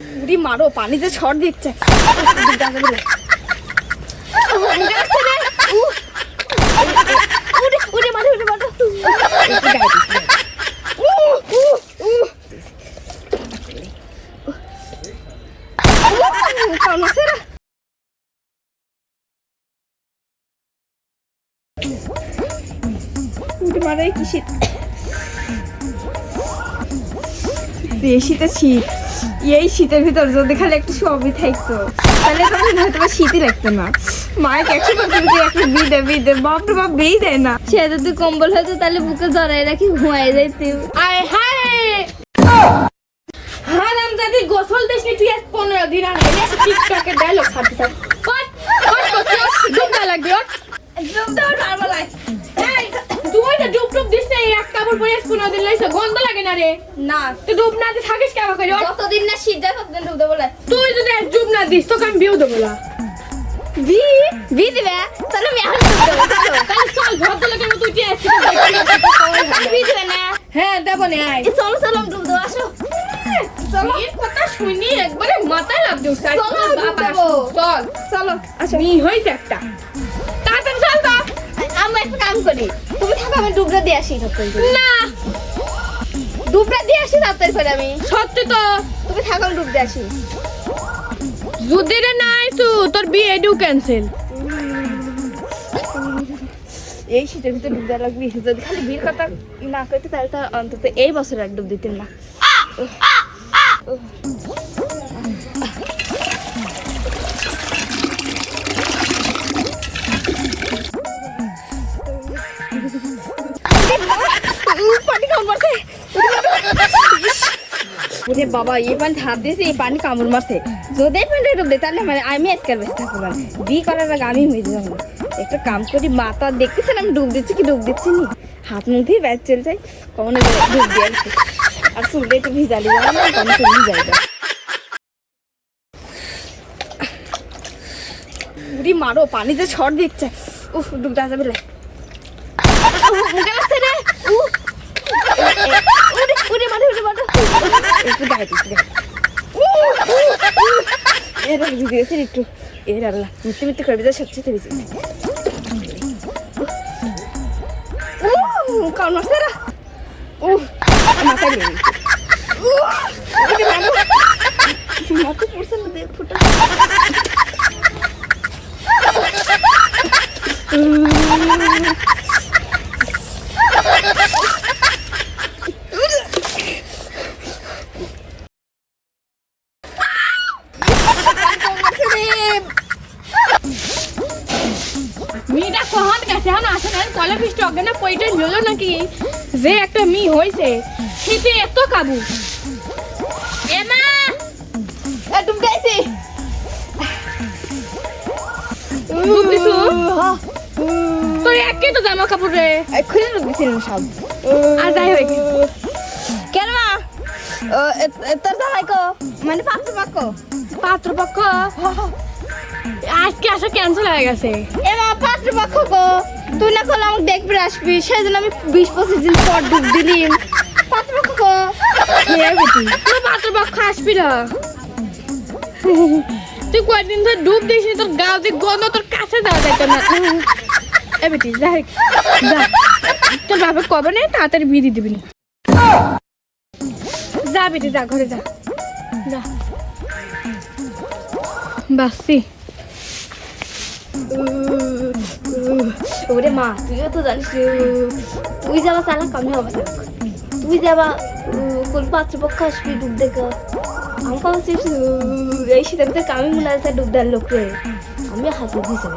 উড়ি মারো, পানি যে ছড় দিচ্ছে। উড়ে মারো, উড়ে মারো। মারে কি শীত, শীতের শীত। এই শীতের ভিতর যদি খালি একটু সবই থাকতো তাহলে তখন হয়তো শীতই লাগতো না। মায়ের একশো একটা বিদে বিদে বাপ রে বাপ বেই দেয় না। সে যদি কম্বল হয়তো তাহলে বুকে জড়াই রাখি ঘুমাই যাইতে। আয় হায় হারাম জাতি, গোসল দেশনি তুই আজ 15 দিন আগে এসে টিকটকে ডায়লগ ছাড়তে থাক। কট কট কত ডুবটা লাগবে, একদম দাও নরমালাই। এই তুই তো ডুব ডুব দিস না, এক কাপড় পরে 15 দিন লাইছে, গন্ধ লাগে না রে? না তুই ডুব না দিস থাকিস কেন করে? যতদিন না শীত যায় ততদিন ডুব দেব বলে। তুই যদি এক ডুব না দিস তোকে আমি বিয়ে দেব না। বি বি দিবে চলো আমি এখন ডুব দেব। চলো চল ভদ্রলোকের মতো তুই আসছিস, বি দিবে না? হ্যাঁ দেব না। আয় চলো চলো ডুব দেব, আসো চলো। এর কথা শুনি একবারে মাথায় লাগ দিও। চলো ডুব দেব, চল চলো আসো। মি হইছে একটা, তাড়াতাড়ি চল তো। আমি একটা কাম করি, তুমি থাকো আমি ডুবরা দিয়ে আসি। না ডুবরা দিয়ে আসি তাড়াতাড়ি করে। আমি সত্যি তো, তুমি থাকো আমি ডুব দিয়ে আসি। যদি রে না আইসু তোর বিয়ে ডু ক্যান্সেল। এই শীতের ভিতরে ডুব দেওয়া লাগবে, যদি খালি বিয়ের কথা না করতে তাহলে তো অন্তত এই বছর এক ডুব দিতেন না। বাবা এই পানি হাত দিয়েছে, এই পানি কামড় মারছে। যদি পানি ডুব দেয় তাহলে মানে আমি আজকাল বেঁচে থাকবো না। বিয়ে করার আগে আমি হয়ে যাবো। একটা কাম করি, মাথা দেখতেছেন আমি ডুব দিচ্ছি কি ডুব দিচ্ছি নি, হাত মুঠেই ব্যাগ চলে যাই কখনো ডুব দিয়ে আসছি। আর চুলটা একটু ভিজালি যাবে না, কম চুল ভিজাই যায়। উড়ি মারো, পানি যে ছড় দিচ্ছে। উফ ডুব দেওয়া যাবে রে। উড়ে মারো, উড়ে মারো। একটু গায়ে দিচ্ছি, এর ভিজেছে একটু। এর আল্লাহ মিথ্যে মিথ্যে করে ভিজে সত্যি ভিজে কারণ মারছে না। ও মাথায় লেগে মাথা পড়ছে না, দেখ ফুটা। মেয়েটা কখন গেছে এখন আসে না, কলা বৃষ্টি অজ্ঞানা পয়টা হলো নাকি যে একটা মি হয়েছে শীতে এত কাবু। এমা ডুব গেছে, ডুব দিছু তোর একে তো জামা কাপড় রে খুলে ডুব দিছিলাম সব। আর যাই হোক কেন মা তোর জামাই কো মানে পাত্রপক্ষ আজকে আসা ক্যান্সেল হয়ে গেছে। এবার পাত্রপক্ষ গো তুই না করলে আমাকে দেখবি আসবি, সেই জন্য আমি 20-25 দিন পর ডুব দিলিম। পাত্রপক্ষ গো তোর পাত্রপক্ষ আসবি না, তুই কয়েকদিন ধরে ডুব দিস তোর গাও দিয়ে গন্ধ তোর কাছে যাওয়া যাইতো না। এ বেটি যা যা, তোর বাবা কবে নেই তাড়াতাড়ি বিয়ে দিয়ে দিবি। যা বেটি যা, ঘরে যা যা বাসি। ওরে মা তুইও তো জানিস তুই যাবা চালাক আমি হবো চালাক। তুই যাবা কোন পাত্রপক্ষ আসবি ডুব দেখা, আমি ভাবছিস এই শীতের ভিতরে কামি মনে আছে ডুব দেওয়ার লোক রে, আমি হাতে দিয়েছি।